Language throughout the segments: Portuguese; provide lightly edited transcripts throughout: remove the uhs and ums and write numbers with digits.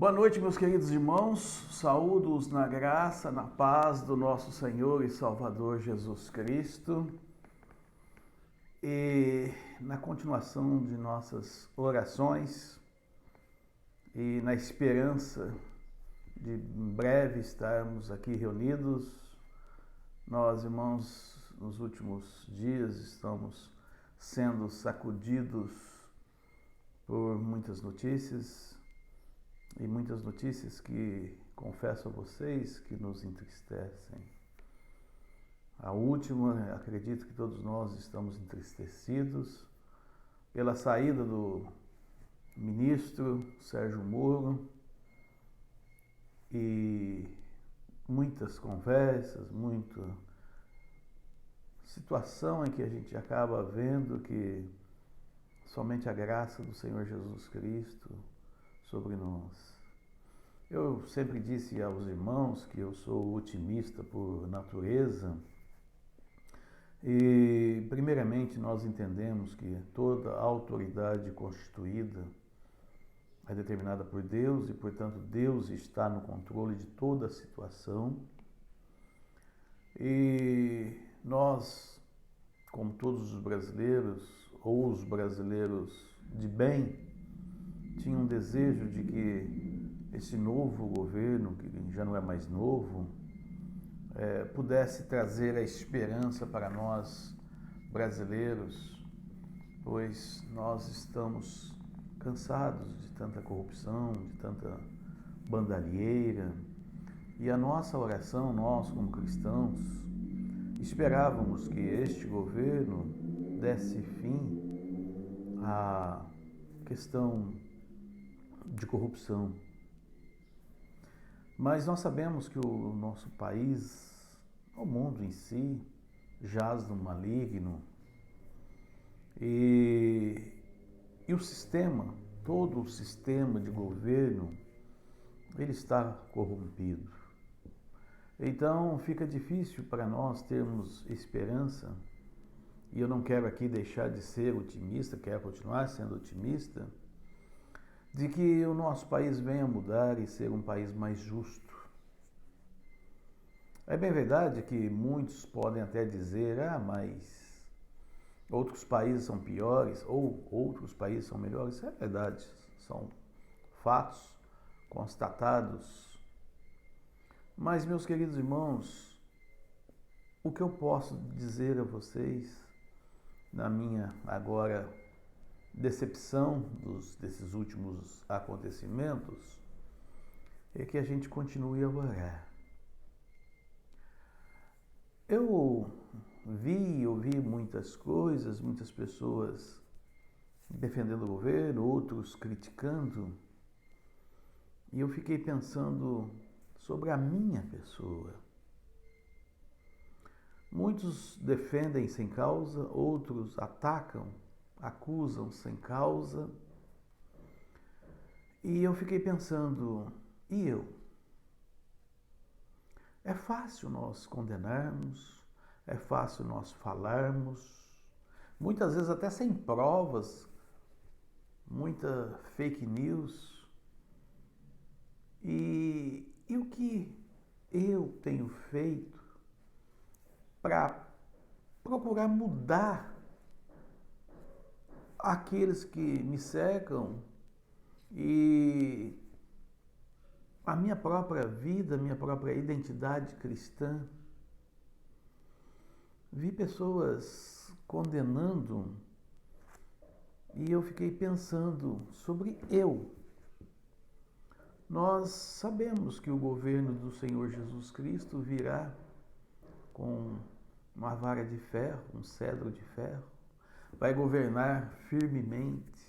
Boa noite, meus queridos irmãos. Saúdo-os na graça, na paz do nosso Senhor e Salvador Jesus Cristo. E na continuação de nossas orações e na esperança de em breve estarmos aqui reunidos, nós, irmãos, nos últimos dias estamos sendo sacudidos por muitas notícias que, confesso a vocês, que nos entristecem. A última, acredito que todos nós estamos entristecidos pela saída do ministro Sérgio Moro e muitas conversas, muita situação em que a gente acaba vendo que somente a graça do Senhor Jesus Cristo sobre nós. Eu sempre disse aos irmãos que eu sou otimista por natureza e, primeiramente, nós entendemos que toda autoridade constituída é determinada por Deus e, portanto, Deus está no controle de toda a situação. E nós, como todos os brasileiros, ou os brasileiros de bem, tinham um desejo de que esse novo governo, que já não é mais novo, pudesse trazer a esperança para nós brasileiros, pois nós estamos cansados de tanta corrupção, de tanta bandalheira, e a nossa oração, nós como cristãos, esperávamos que este governo desse fim à questão de corrupção. Mas nós sabemos que o nosso país, o mundo em si, jaz no maligno e o sistema, todo o sistema de governo, ele está corrompido. Então fica difícil para nós termos esperança, e eu não quero aqui deixar de ser otimista, quero continuar sendo otimista, de que o nosso país venha mudar e ser um país mais justo. É bem verdade que muitos podem até dizer, mas outros países são piores ou outros países são melhores. Isso é verdade, são fatos constatados. Mas, meus queridos irmãos, o que eu posso dizer a vocês, na minha agora decepção desses últimos acontecimentos, é que a gente continue a orar. Eu ouvi muitas coisas, muitas pessoas defendendo o governo, outros criticando, e eu fiquei pensando sobre a minha pessoa. Muitos defendem sem causa, outros atacam, acusam sem causa. E eu fiquei pensando, e eu? É fácil nós condenarmos, é fácil nós falarmos, muitas vezes até sem provas, muita fake news. E o que eu tenho feito para procurar mudar aqueles que me cercam e a minha própria vida, a minha própria identidade cristã? Vi pessoas condenando e eu fiquei pensando sobre eu. Nós sabemos que o governo do Senhor Jesus Cristo virá com uma vara de ferro, um cetro de ferro, vai governar firmemente.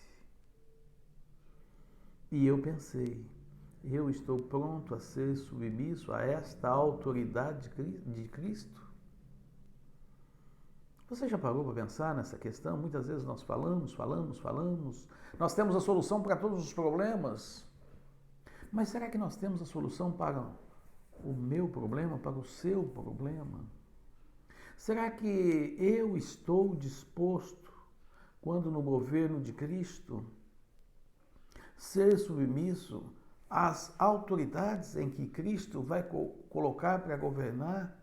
E eu pensei, eu estou pronto a ser submisso a esta autoridade de Cristo? Você já parou para pensar nessa questão? Muitas vezes nós falamos, nós temos a solução para todos os problemas, mas será que nós temos a solução para o meu problema, para o seu problema? Será que eu estou disposto, quando no governo de Cristo, ser submisso as autoridades em que Cristo vai colocar para governar?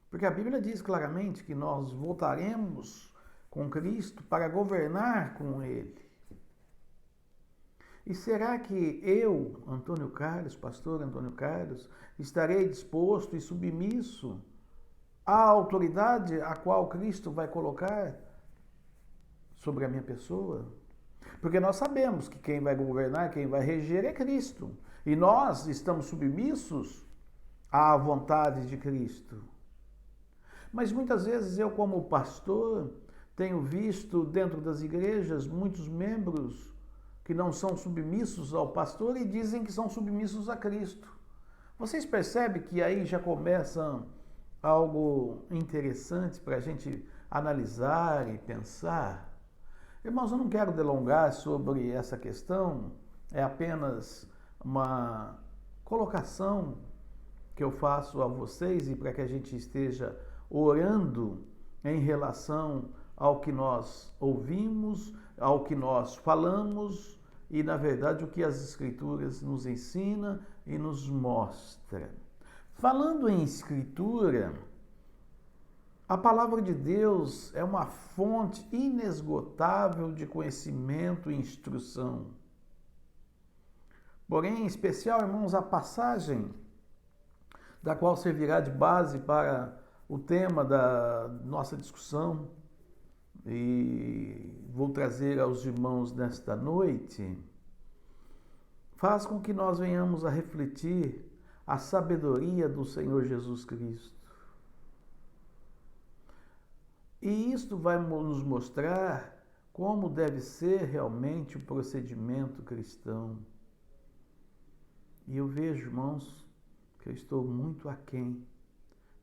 Porque a Bíblia diz claramente que nós voltaremos com Cristo para governar com Ele. E será que eu, Antônio Carlos, pastor Antônio Carlos, estarei disposto e submisso à autoridade a qual Cristo vai colocar sobre a minha pessoa? Porque nós sabemos que quem vai governar, quem vai reger é Cristo. E nós estamos submissos à vontade de Cristo. Mas muitas vezes eu, como pastor, tenho visto dentro das igrejas muitos membros que não são submissos ao pastor e dizem que são submissos a Cristo. Vocês percebem que aí já começa algo interessante para a gente analisar e pensar? Irmãos, eu não quero delongar sobre essa questão, é apenas uma colocação que eu faço a vocês e para que a gente esteja orando em relação ao que nós ouvimos, ao que nós falamos e, na verdade, o que as Escrituras nos ensinam e nos mostra. Falando em Escritura, a palavra de Deus é uma fonte inesgotável de conhecimento e instrução. Porém, em especial, irmãos, a passagem da qual servirá de base para o tema da nossa discussão e vou trazer aos irmãos nesta noite, faz com que nós venhamos a refletir a sabedoria do Senhor Jesus Cristo. E isto vai nos mostrar como deve ser realmente o procedimento cristão. E eu vejo, irmãos, que eu estou muito aquém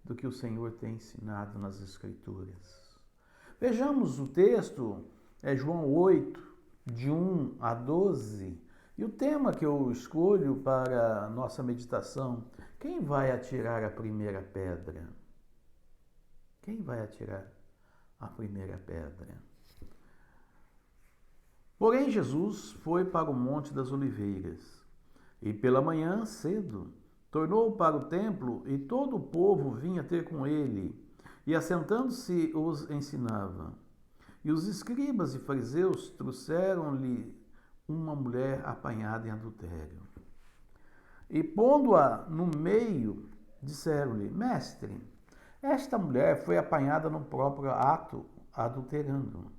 do que o Senhor tem ensinado nas Escrituras. Vejamos o texto, é João 8, de 1 a 12, e o tema que eu escolho para a nossa meditação: quem vai atirar a primeira pedra? Quem vai atirar a primeira pedra? Porém, Jesus foi para o Monte das Oliveiras, e pela manhã cedo tornou para o templo, e todo o povo vinha ter com ele, e assentando-se os ensinava. E os escribas e fariseus trouxeram-lhe uma mulher apanhada em adultério. E pondo-a no meio, disseram-lhe: Mestre, esta mulher foi apanhada no próprio ato, adulterando.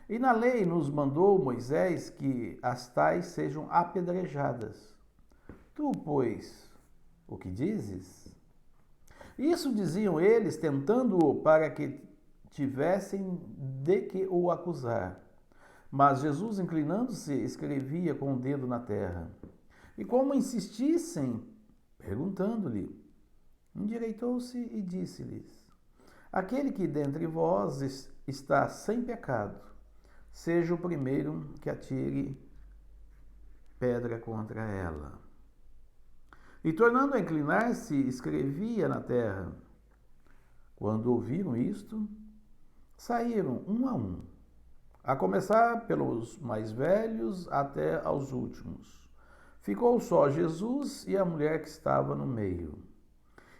E na lei nos mandou Moisés que as tais sejam apedrejadas. Tu, pois, o que dizes? Isso diziam eles, tentando-o para que tivessem de que o acusar. Mas Jesus, inclinando-se, escrevia com o dedo na terra. E como insistissem, perguntando-lhe, endireitou-se e disse-lhes: Aquele que dentre vós está sem pecado, seja o primeiro que atire pedra contra ela. E tornando a inclinar-se, escrevia na terra. Quando ouviram isto, saíram um, a começar pelos mais velhos até aos últimos. Ficou só Jesus e a mulher que estava no meio.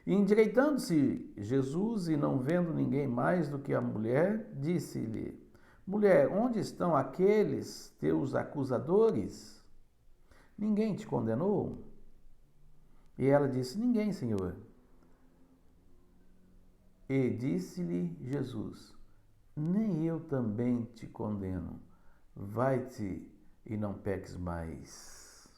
E endireitando-se Jesus e não vendo ninguém mais do que a mulher, disse-lhe: Mulher, onde estão aqueles teus acusadores? Ninguém te condenou? E ela disse: Ninguém, Senhor. E disse-lhe Jesus: Nem eu também te condeno. Vai-te e não peques mais.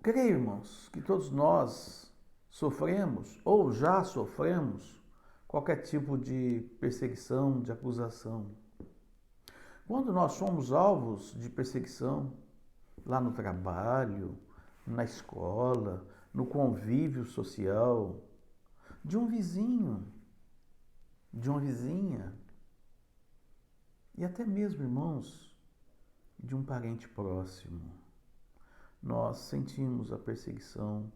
Creio, irmãos, que todos nós sofremos ou já sofremos qualquer tipo de perseguição, de acusação. Quando nós somos alvos de perseguição, lá no trabalho, na escola, no convívio social, de um vizinho, de uma vizinha, e até mesmo, irmãos, de um parente próximo, nós sentimos a perseguição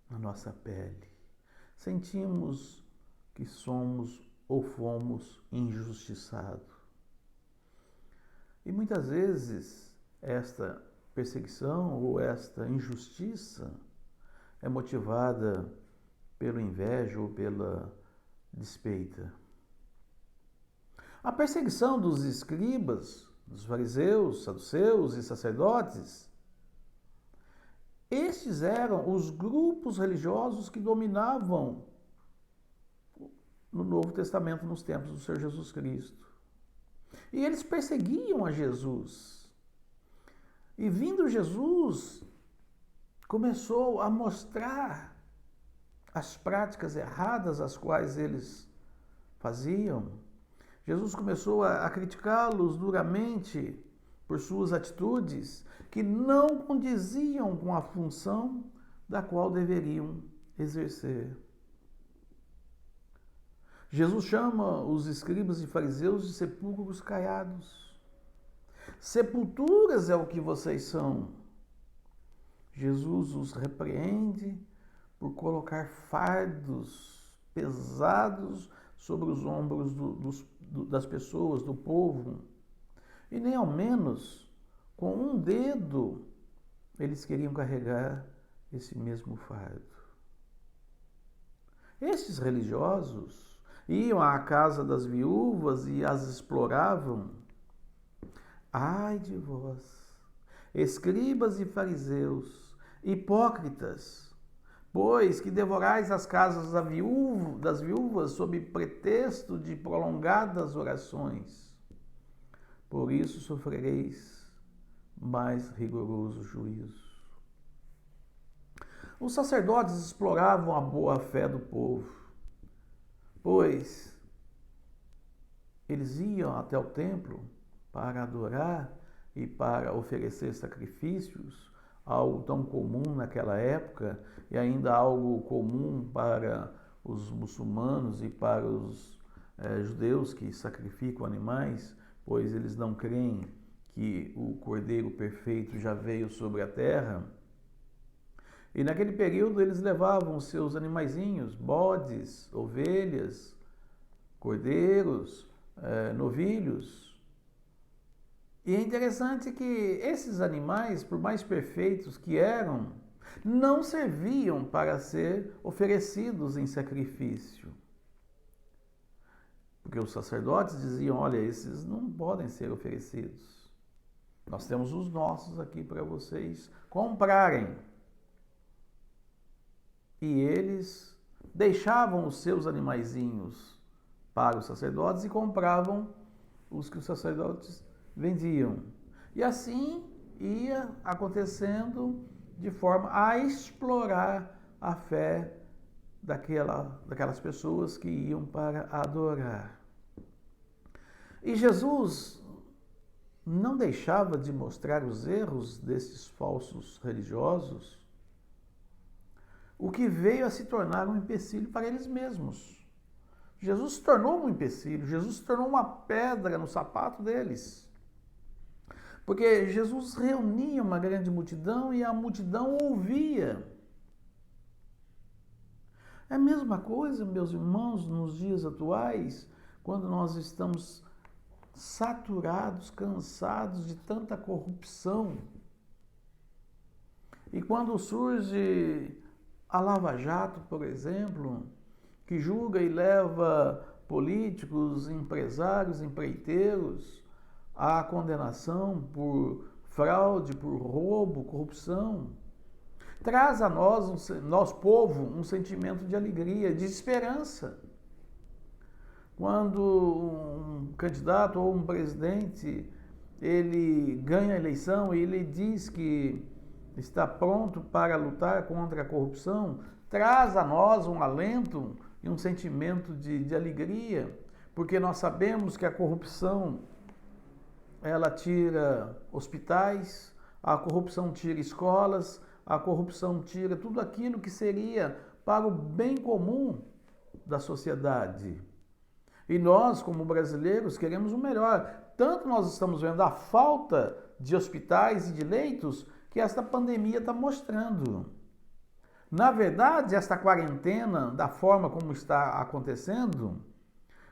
na nossa pele, sentimos que somos ou fomos injustiçados. E muitas vezes esta perseguição ou esta injustiça é motivada pelo inveja ou pela despeita. A perseguição dos escribas, dos fariseus, saduceus e sacerdotes, estes eram os grupos religiosos que dominavam no Novo Testamento, nos tempos do Senhor Jesus Cristo. E eles perseguiam a Jesus. E vindo Jesus, começou a mostrar as práticas erradas as quais eles faziam. Jesus começou a criticá-los duramente por suas atitudes que não condiziam com a função da qual deveriam exercer. Jesus chama os escribas e fariseus de sepulcros caiados. Sepulturas é o que vocês são. Jesus os repreende por colocar fardos pesados sobre os ombros das pessoas, do povo. E nem ao menos com um dedo eles queriam carregar esse mesmo fardo. Estes religiosos iam à casa das viúvas e as exploravam. Ai de vós, escribas e fariseus, hipócritas, pois que devorais as casas das viúvas sob pretexto de prolongadas orações. Por isso sofrereis mais rigoroso juízo. Os sacerdotes exploravam a boa-fé do povo, pois eles iam até o templo para adorar e para oferecer sacrifícios, algo tão comum naquela época e ainda algo comum para os muçulmanos e para os judeus que sacrificam animais, pois eles não creem que o Cordeiro perfeito já veio sobre a terra. E naquele período eles levavam seus animaizinhos, bodes, ovelhas, cordeiros, novilhos. E é interessante que esses animais, por mais perfeitos que eram, não serviam para ser oferecidos em sacrifício. Porque os sacerdotes diziam, olha, esses não podem ser oferecidos. Nós temos os nossos aqui para vocês comprarem. E eles deixavam os seus animaizinhos para os sacerdotes e compravam os que os sacerdotes vendiam. E assim ia acontecendo de forma a explorar a fé daquelas pessoas que iam para adorar. E Jesus não deixava de mostrar os erros desses falsos religiosos, o que veio a se tornar um empecilho para eles mesmos. Jesus se tornou um empecilho, Jesus se tornou uma pedra no sapato deles. Porque Jesus reunia uma grande multidão e a multidão ouvia. É a mesma coisa, meus irmãos, nos dias atuais, quando nós estamos saturados, cansados de tanta corrupção. E quando surge a Lava Jato, por exemplo, que julga e leva políticos, empresários, empreiteiros à condenação por fraude, por roubo, corrupção, traz a nós povo, um sentimento de alegria, de esperança. Quando um candidato ou um presidente, ele ganha a eleição e ele diz que está pronto para lutar contra a corrupção, traz a nós um alento e um sentimento de alegria, porque nós sabemos que a corrupção, ela tira hospitais, a corrupção tira escolas, a corrupção tira tudo aquilo que seria para o bem comum da sociedade. E nós, como brasileiros, queremos o melhor. Tanto nós estamos vendo a falta de hospitais e de leitos que esta pandemia está mostrando. Na verdade, esta quarentena, da forma como está acontecendo,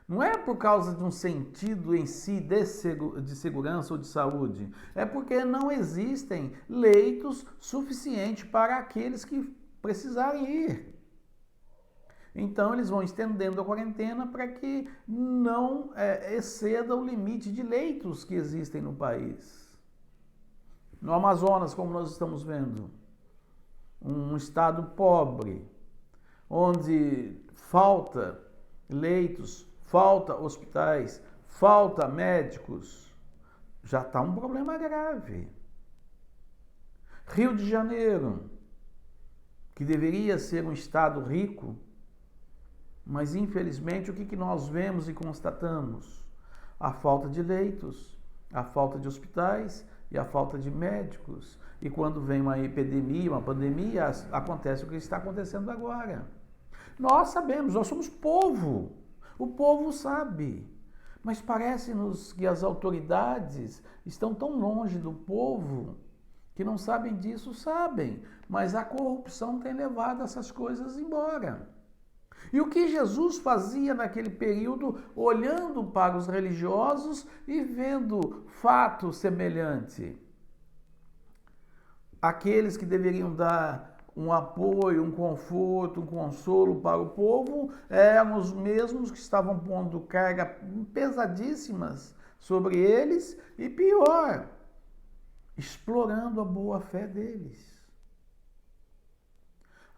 Não é por causa de um sentido em si de segurança ou de saúde. É porque não existem leitos suficientes para aqueles que precisarem ir. Então, eles vão estendendo a quarentena para que não exceda o limite de leitos que existem no país. No Amazonas, como nós estamos vendo, um estado pobre, onde falta leitos, falta hospitais, falta médicos, já está um problema grave. Rio de Janeiro, que deveria ser um estado rico, mas infelizmente o que nós vemos e constatamos? A falta de leitos, a falta de hospitais e a falta de médicos. E quando vem uma epidemia, uma pandemia, acontece o que está acontecendo agora. Nós sabemos, nós somos povo. O povo sabe. Mas parece-nos que as autoridades estão tão longe do povo que não sabem disso, sabem. Mas a corrupção tem levado essas coisas embora. E o que Jesus fazia naquele período, olhando para os religiosos e vendo fato semelhante? Aqueles que deveriam dar um apoio, um conforto, um consolo para o povo, eram os mesmos que estavam pondo carga pesadíssimas sobre eles e, pior, explorando a boa-fé deles.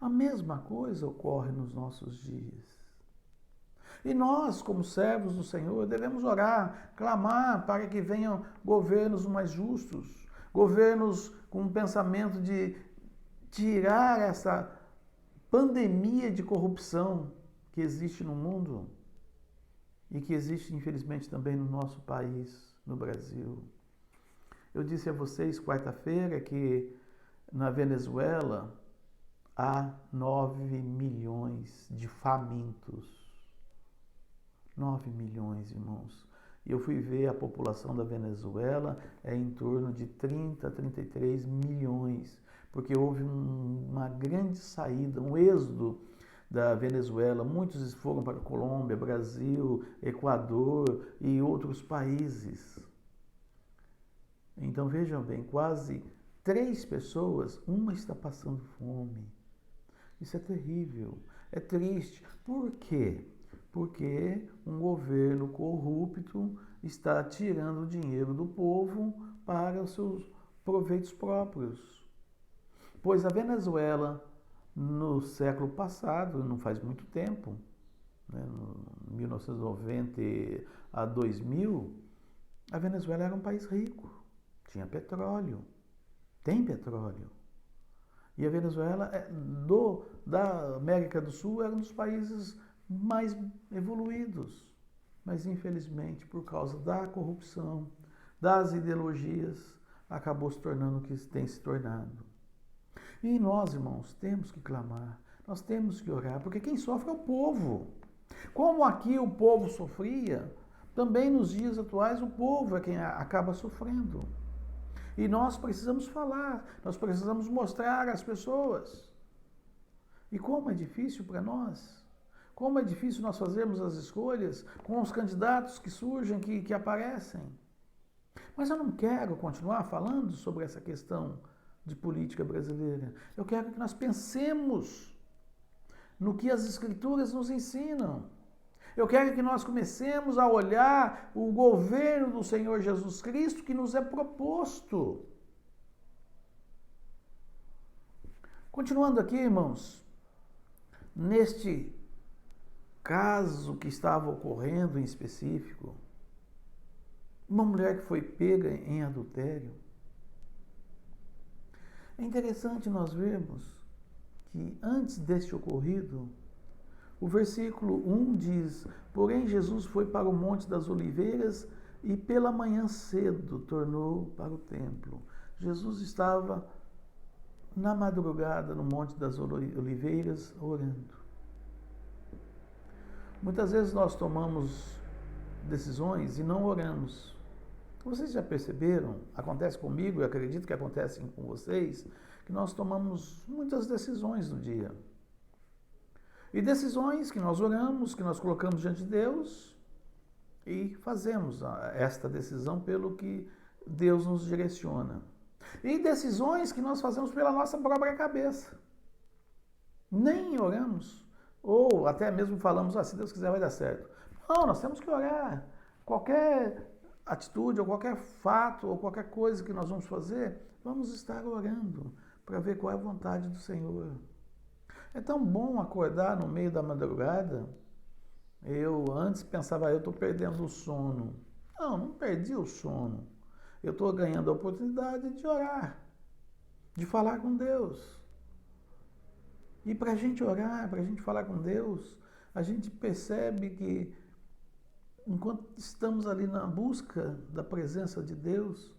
A mesma coisa ocorre nos nossos dias. E nós, como servos do Senhor, devemos orar, clamar para que venham governos mais justos, governos com um pensamento de tirar essa pandemia de corrupção que existe no mundo e que existe, infelizmente, também no nosso país, no Brasil. Eu disse a vocês quarta-feira que na Venezuela há 9 milhões de famintos. 9 milhões, irmãos. E eu fui ver a população da Venezuela é em torno de 30 a 33 milhões, porque houve uma grande saída, um êxodo da Venezuela. Muitos foram para a Colômbia, Brasil, Equador e outros países. Então vejam bem, quase 3 pessoas, uma está passando fome. Isso é terrível, é triste. Por quê? Porque um governo corrupto está tirando o dinheiro do povo para os seus proveitos próprios. Pois a Venezuela, no século passado, não faz muito tempo, né, 1990 a 2000, a Venezuela era um país rico, tinha petróleo, tem petróleo. E a Venezuela, da América do Sul, era um dos países mais evoluídos. Mas, infelizmente, por causa da corrupção, das ideologias, acabou se tornando o que tem se tornado. E nós, irmãos, temos que clamar, nós temos que orar, porque quem sofre é o povo. Como aqui o povo sofria, também nos dias atuais o povo é quem acaba sofrendo. E nós precisamos falar, nós precisamos mostrar às pessoas. E como é difícil para nós. Como é difícil nós fazermos as escolhas com os candidatos que surgem, que aparecem. Mas eu não quero continuar falando sobre essa questão de política brasileira. Eu quero que nós pensemos no que as Escrituras nos ensinam. Eu quero que nós comecemos a olhar o governo do Senhor Jesus Cristo que nos é proposto. Continuando aqui, irmãos, neste caso que estava ocorrendo em específico, uma mulher que foi pega em adultério. É interessante nós vermos que antes deste ocorrido, o versículo 1 diz: porém Jesus foi para o Monte das Oliveiras e pela manhã cedo tornou para o templo. Jesus estava na madrugada no Monte das Oliveiras orando. Muitas vezes nós tomamos decisões e não oramos. Vocês já perceberam? Acontece comigo e acredito que acontece com vocês, que nós tomamos muitas decisões no dia. E decisões que nós oramos, que nós colocamos diante de Deus, e fazemos esta decisão pelo que Deus nos direciona. E decisões que nós fazemos pela nossa própria cabeça. Nem oramos, ou até mesmo falamos, se Deus quiser vai dar certo. Não, nós temos que orar. Qualquer atitude, ou qualquer fato, ou qualquer coisa que nós vamos fazer, vamos estar orando para ver qual é a vontade do Senhor. É tão bom acordar no meio da madrugada. Eu antes pensava, eu estou perdendo o sono. Não perdi o sono. Eu estou ganhando a oportunidade de orar, de falar com Deus. E para a gente orar, para a gente falar com Deus, a gente percebe que enquanto estamos ali na busca da presença de Deus,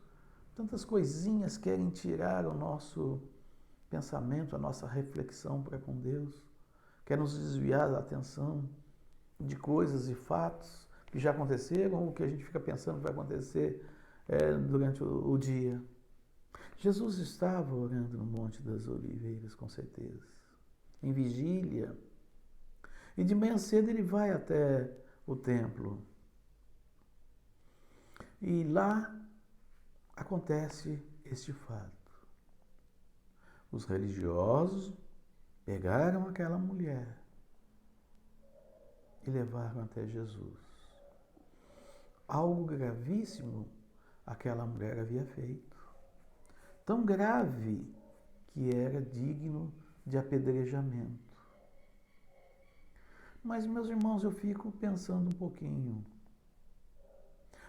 tantas coisinhas querem tirar o nosso pensamento, a nossa reflexão para com Deus, quer nos desviar da atenção de coisas e fatos que já aconteceram ou que a gente fica pensando que vai acontecer durante o dia. Jesus estava orando no Monte das Oliveiras, com certeza, em vigília, e de manhã cedo ele vai até o templo. E lá acontece este fato. Os religiosos pegaram aquela mulher e levaram até Jesus. Algo gravíssimo aquela mulher havia feito. Tão grave que era digno de apedrejamento. Mas, meus irmãos, eu fico pensando um pouquinho.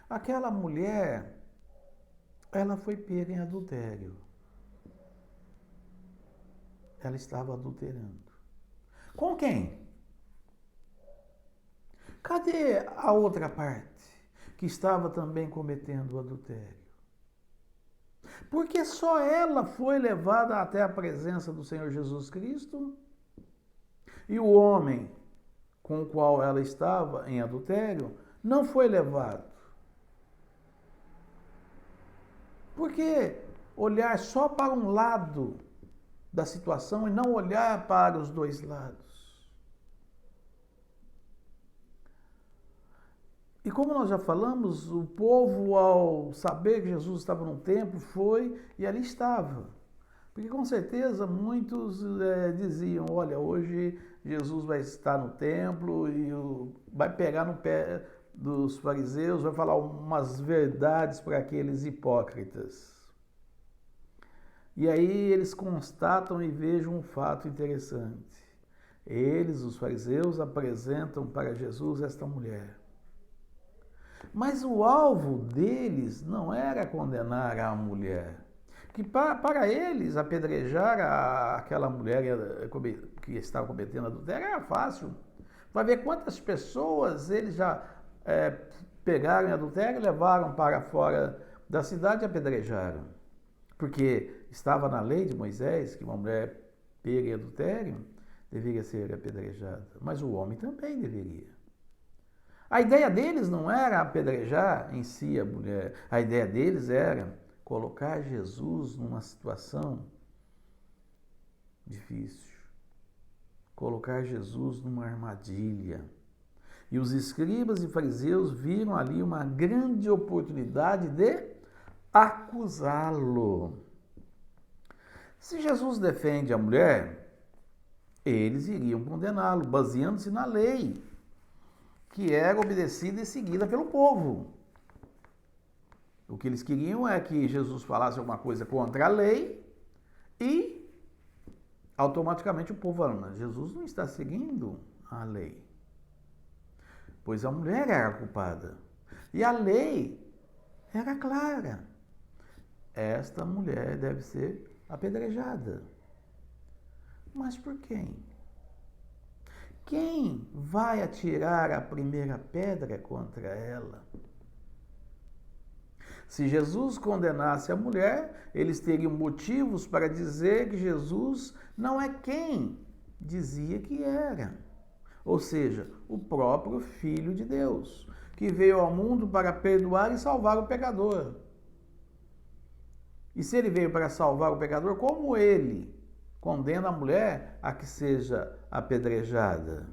Aquela mulher, ela foi pega em adultério. Ela estava adulterando. Com quem? Cadê a outra parte que estava também cometendo o adultério? Porque só ela foi levada até a presença do Senhor Jesus Cristo e o homem com o qual ela estava em adultério não foi levado. Por que olhar só para um lado da situação e não olhar para os dois lados? E como nós já falamos, o povo, ao saber que Jesus estava no templo, foi e ali estava. Porque com certeza muitos diziam, olha, hoje Jesus vai estar no templo e vai pegar no pé dos fariseus, vai falar umas verdades para aqueles hipócritas. E aí eles constatam e vejam um fato interessante. Eles, os fariseus, apresentam para Jesus esta mulher. Mas o alvo deles não era condenar a mulher. Que para eles apedrejar aquela mulher que estava cometendo adultério era fácil. Vai ver quantas pessoas eles já pegaram em adultério, levaram para fora da cidade e apedrejaram. Porque estava na lei de Moisés que uma mulher pega em adultério deveria ser apedrejada. Mas o homem também deveria. A ideia deles não era apedrejar em si a mulher. A ideia deles era colocar Jesus numa situação difícil. Colocar Jesus numa armadilha. E os escribas e fariseus viram ali uma grande oportunidade de acusá-lo. Se Jesus defende a mulher, eles iriam condená-lo, baseando-se na lei, que era obedecida e seguida pelo povo. O que eles queriam é que Jesus falasse alguma coisa contra a lei e automaticamente o povo falando, mas Jesus não está seguindo a lei. Pois a mulher era a culpada. E a lei era clara. Esta mulher deve ser apedrejada. Mas por quem? Quem vai atirar a primeira pedra contra ela? Se Jesus condenasse a mulher, eles teriam motivos para dizer que Jesus não é quem dizia que era. Ou seja, o próprio Filho de Deus, que veio ao mundo para perdoar e salvar o pecador. E se ele veio para salvar o pecador, como ele condena a mulher a que seja apedrejada?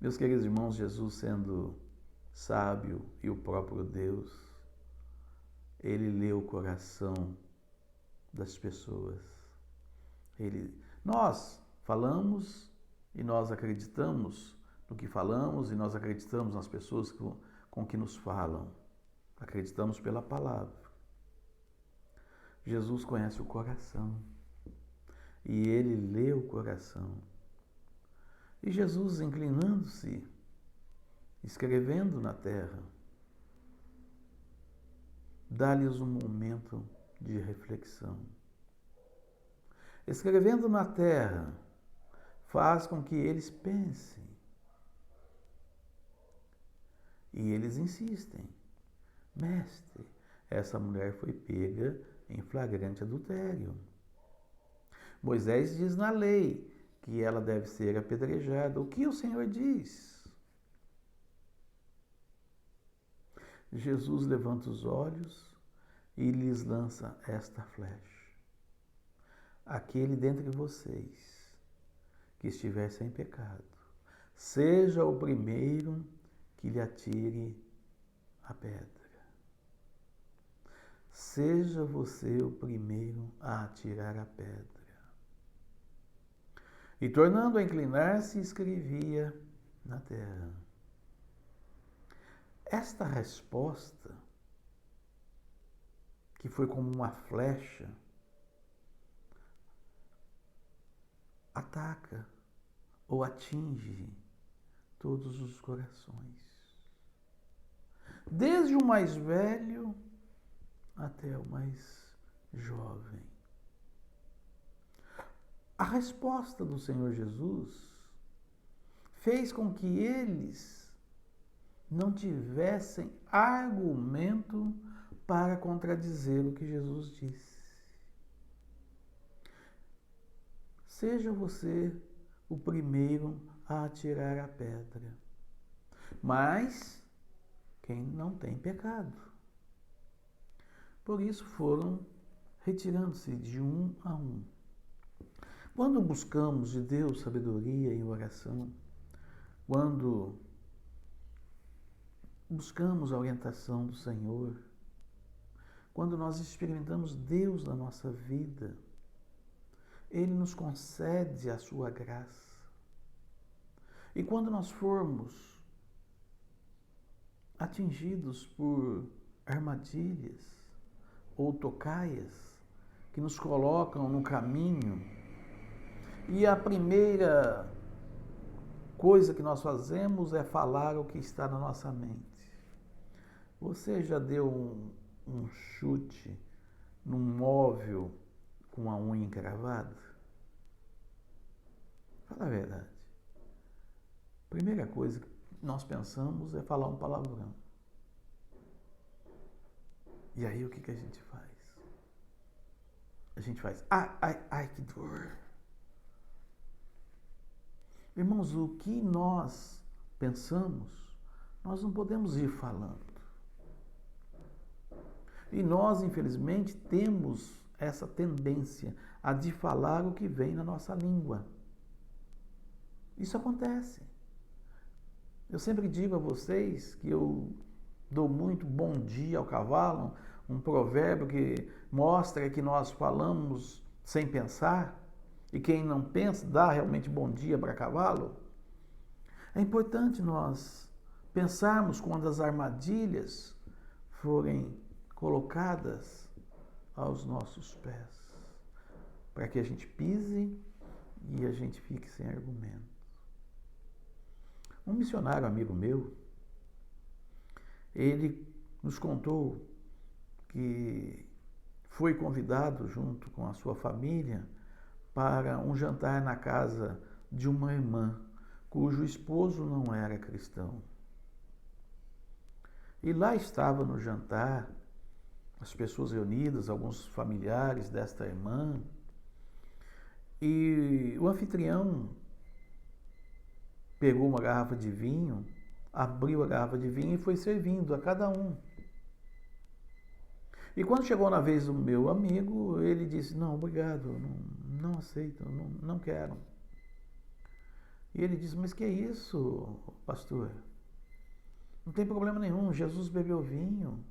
Meus queridos irmãos, Jesus sendo sábio e o próprio Deus, ele lê o coração das pessoas. Nós falamos e nós acreditamos no que falamos e nós acreditamos nas pessoas com que nos falam. Acreditamos pela palavra. Jesus conhece o coração e ele lê o coração. E Jesus, inclinando-se, escrevendo na terra, dá-lhes um momento de reflexão. Escrevendo na terra, faz com que eles pensem. E eles insistem. Mestre, essa mulher foi pega em flagrante adultério. Moisés diz na lei que ela deve ser apedrejada. O que o Senhor diz? Jesus levanta os olhos e lhes lança esta flecha. Aquele dentre vocês que estiver sem pecado, seja o primeiro que lhe atire a pedra. Seja você o primeiro a atirar a pedra. E tornando a inclinar-se, escrevia na terra. Esta resposta, que foi como uma flecha, ataca ou atinge todos os corações. Desde o mais velho até o mais jovem. A resposta do Senhor Jesus fez com que eles não tivessem argumento para contradizer o que Jesus disse. Seja você o primeiro a atirar a pedra, mas quem não tem pecado. Por isso foram retirando-se de um a um. Quando buscamos de Deus sabedoria em oração, quando buscamos a orientação do Senhor, quando nós experimentamos Deus na nossa vida, Ele nos concede a sua graça. E quando nós formos atingidos por armadilhas ou tocaias que nos colocam no caminho, e a primeira coisa que nós fazemos é falar o que está na nossa mente. Você já deu um chute num móvel com a unha encravada? Fala a verdade. Primeira coisa que nós pensamos é falar um palavrão. E aí o que a gente faz? A gente faz, ai, que dor. Irmãos, o que nós pensamos, nós não podemos ir falando. E nós, infelizmente, temos essa tendência a de falar o que vem na nossa língua. Isso acontece. Eu sempre digo a vocês que eu dou muito bom dia ao cavalo, um provérbio que mostra que nós falamos sem pensar, e quem não pensa dá realmente bom dia para cavalo. É importante nós pensarmos quando as armadilhas forem colocadas aos nossos pés, para que a gente pise e a gente fique sem argumento. Um missionário amigo meu, ele nos contou que foi convidado junto com a sua família para um jantar na casa de uma irmã cujo esposo não era cristão. E lá estava no jantar as pessoas reunidas, alguns familiares desta irmã, e o anfitrião pegou uma garrafa de vinho, abriu a garrafa de vinho e foi servindo a cada um. E quando chegou na vez do meu amigo, ele disse, não, obrigado, não aceito, não quero. E ele diz, mas que é isso, pastor? Não tem problema nenhum, Jesus bebeu vinho.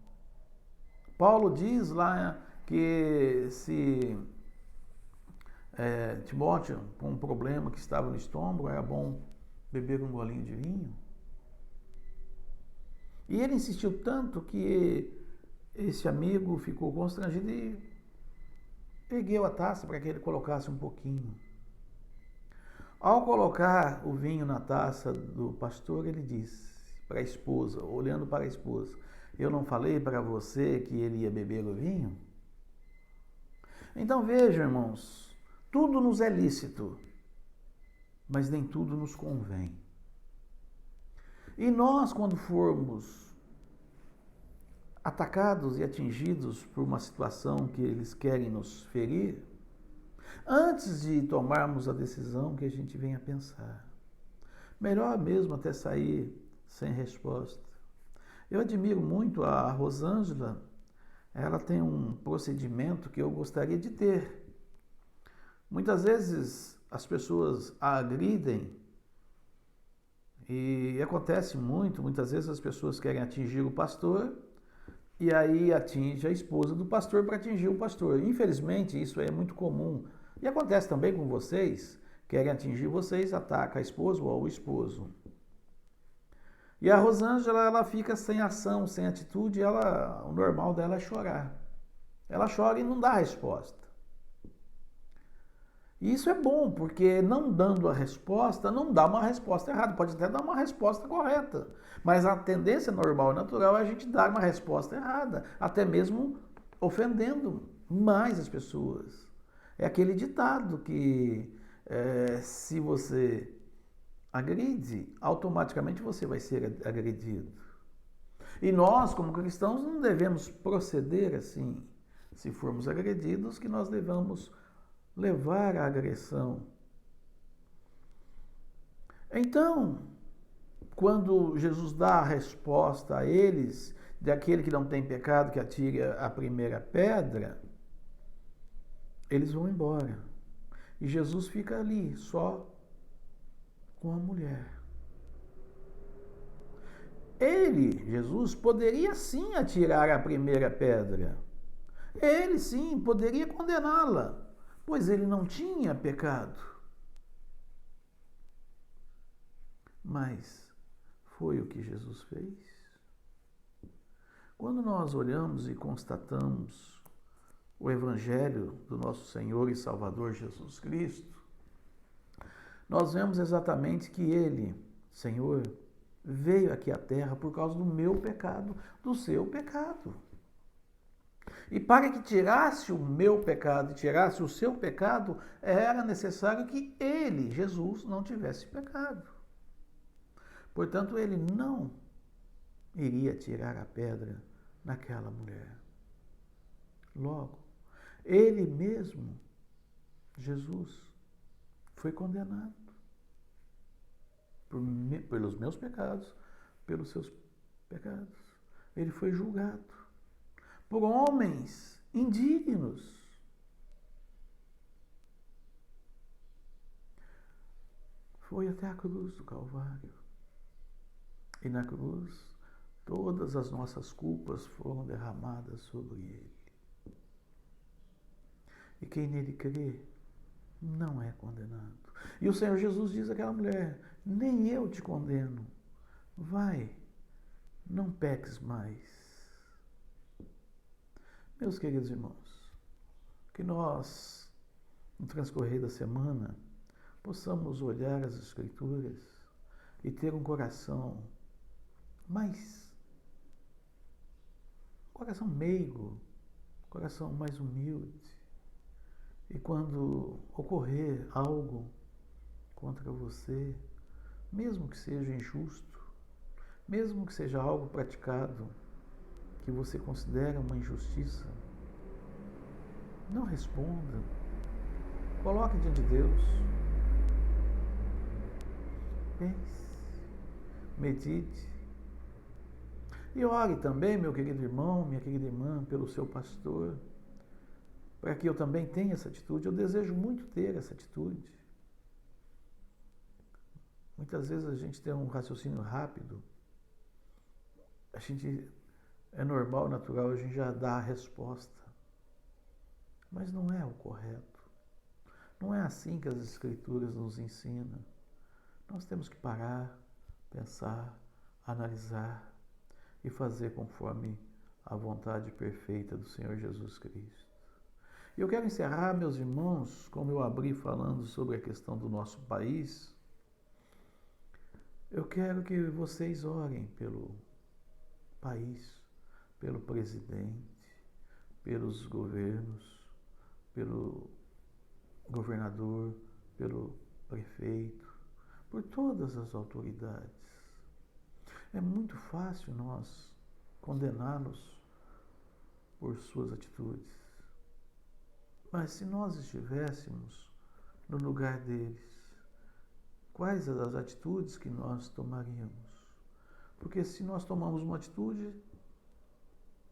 Paulo diz lá que se Timóteo, com um problema que estava no estômago, era bom beber um golinho de vinho. E ele insistiu tanto que esse amigo ficou constrangido e ergueu a taça para que ele colocasse um pouquinho. Ao colocar o vinho na taça do pastor, ele disse para a esposa, olhando para a esposa, eu não falei para você que ele ia beber o vinho? Então vejam, irmãos, tudo nos é lícito, mas nem tudo nos convém. E nós, quando formos atacados e atingidos por uma situação que eles querem nos ferir, antes de tomarmos a decisão que a gente venha pensar, melhor mesmo até sair sem resposta. Eu admiro muito a Rosângela, ela tem um procedimento que eu gostaria de ter. Muitas vezes as pessoas a agridem e acontece muitas vezes as pessoas querem atingir o pastor e aí atinge a esposa do pastor para atingir o pastor. Infelizmente isso é muito comum e acontece também com vocês, querem atingir vocês, ataca a esposa ou o esposo. E a Rosângela, ela fica sem ação, sem atitude, o normal dela é chorar. Ela chora e não dá resposta. E isso é bom, porque não dando a resposta, não dá uma resposta errada, pode até dar uma resposta correta. Mas a tendência normal e natural é a gente dar uma resposta errada, até mesmo ofendendo mais as pessoas. É aquele ditado que se você agride, automaticamente você vai ser agredido. E nós, como cristãos, não devemos proceder assim. Se formos agredidos, que nós devamos levar a agressão. Então, quando Jesus dá a resposta a eles, de aquele que não tem pecado que atire a primeira pedra, eles vão embora. E Jesus fica ali, só com a mulher. Ele, Jesus, poderia sim atirar a primeira pedra. Ele sim poderia condená-la, pois ele não tinha pecado. Mas foi o que Jesus fez. Quando nós olhamos e constatamos o Evangelho do nosso Senhor e Salvador Jesus Cristo, nós vemos exatamente que Ele, Senhor, veio aqui à terra por causa do meu pecado, do seu pecado. E para que tirasse o meu pecado e tirasse o seu pecado, era necessário que ele, Jesus, não tivesse pecado. Portanto, ele não iria tirar a pedra naquela mulher. Logo, ele mesmo, Jesus, foi condenado pelos meus pecados, pelos seus pecados. Ele foi julgado por homens indignos. Foi até a cruz do Calvário. E na cruz, todas as nossas culpas foram derramadas sobre ele. E quem nele crê, não é condenado. E o Senhor Jesus diz àquela mulher, nem eu te condeno. Vai, não peques mais. Meus queridos irmãos, que nós, no transcorrer da semana, possamos olhar as Escrituras e ter um coração meigo, coração mais humilde. E quando ocorrer algo contra você, mesmo que seja injusto, mesmo que seja algo praticado que você considera uma injustiça, não responda. Coloque diante de Deus. Pense, medite. E ore também, meu querido irmão, minha querida irmã, pelo seu pastor, para que eu também tenha essa atitude. Eu desejo muito ter essa atitude. Muitas vezes a gente tem um raciocínio rápido, é normal, natural, a gente já dá a resposta. Mas não é o correto. Não é assim que as Escrituras nos ensinam. Nós temos que parar, pensar, analisar e fazer conforme a vontade perfeita do Senhor Jesus Cristo. E eu quero encerrar, meus irmãos, como eu abri falando sobre a questão do nosso país, eu quero que vocês orem pelo país, pelo presidente, pelos governos, pelo governador, pelo prefeito, por todas as autoridades. É muito fácil nós condená-los por suas atitudes. Mas se nós estivéssemos no lugar deles, quais as atitudes que nós tomaríamos? Porque se nós tomamos uma atitude,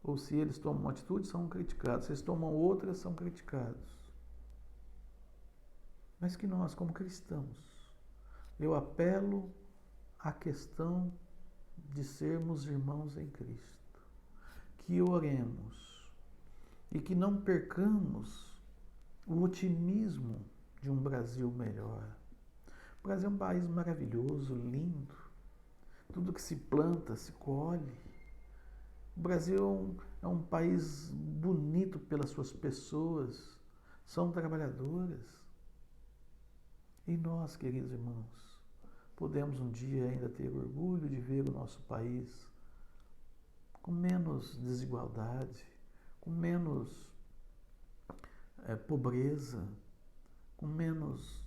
ou se eles tomam uma atitude, são criticados. Se eles tomam outra, são criticados. Mas que nós, como cristãos, eu apelo à questão de sermos irmãos em Cristo. Que oremos e que não percamos o otimismo de um Brasil melhor. O Brasil é um país maravilhoso, lindo. Tudo que se planta, se colhe. O Brasil é um país bonito pelas suas pessoas, são trabalhadoras. E nós, queridos irmãos, podemos um dia ainda ter orgulho de ver o nosso país com menos desigualdade, com menos pobreza, com menos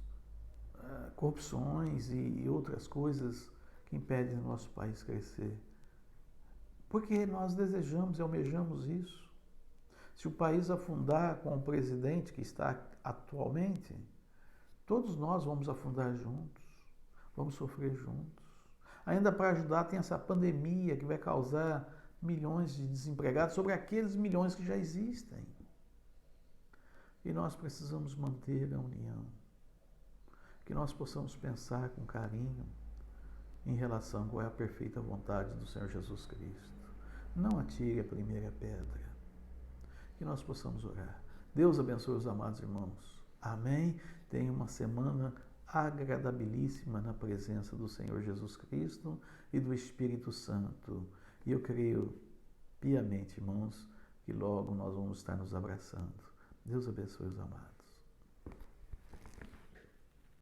corrupções e outras coisas que impedem o nosso país crescer. Porque nós desejamos e almejamos isso. Se o país afundar com o presidente que está atualmente, todos nós vamos afundar juntos, vamos sofrer juntos. Ainda para ajudar, tem essa pandemia que vai causar milhões de desempregados sobre aqueles milhões que já existem. E nós precisamos manter a união. Que nós possamos pensar com carinho em relação a qual é a perfeita vontade do Senhor Jesus Cristo. Não atire a primeira pedra. Que nós possamos orar. Deus abençoe os amados irmãos. Amém? Tenha uma semana agradabilíssima na presença do Senhor Jesus Cristo e do Espírito Santo. E eu creio piamente, irmãos, que logo nós vamos estar nos abraçando. Deus abençoe os amados.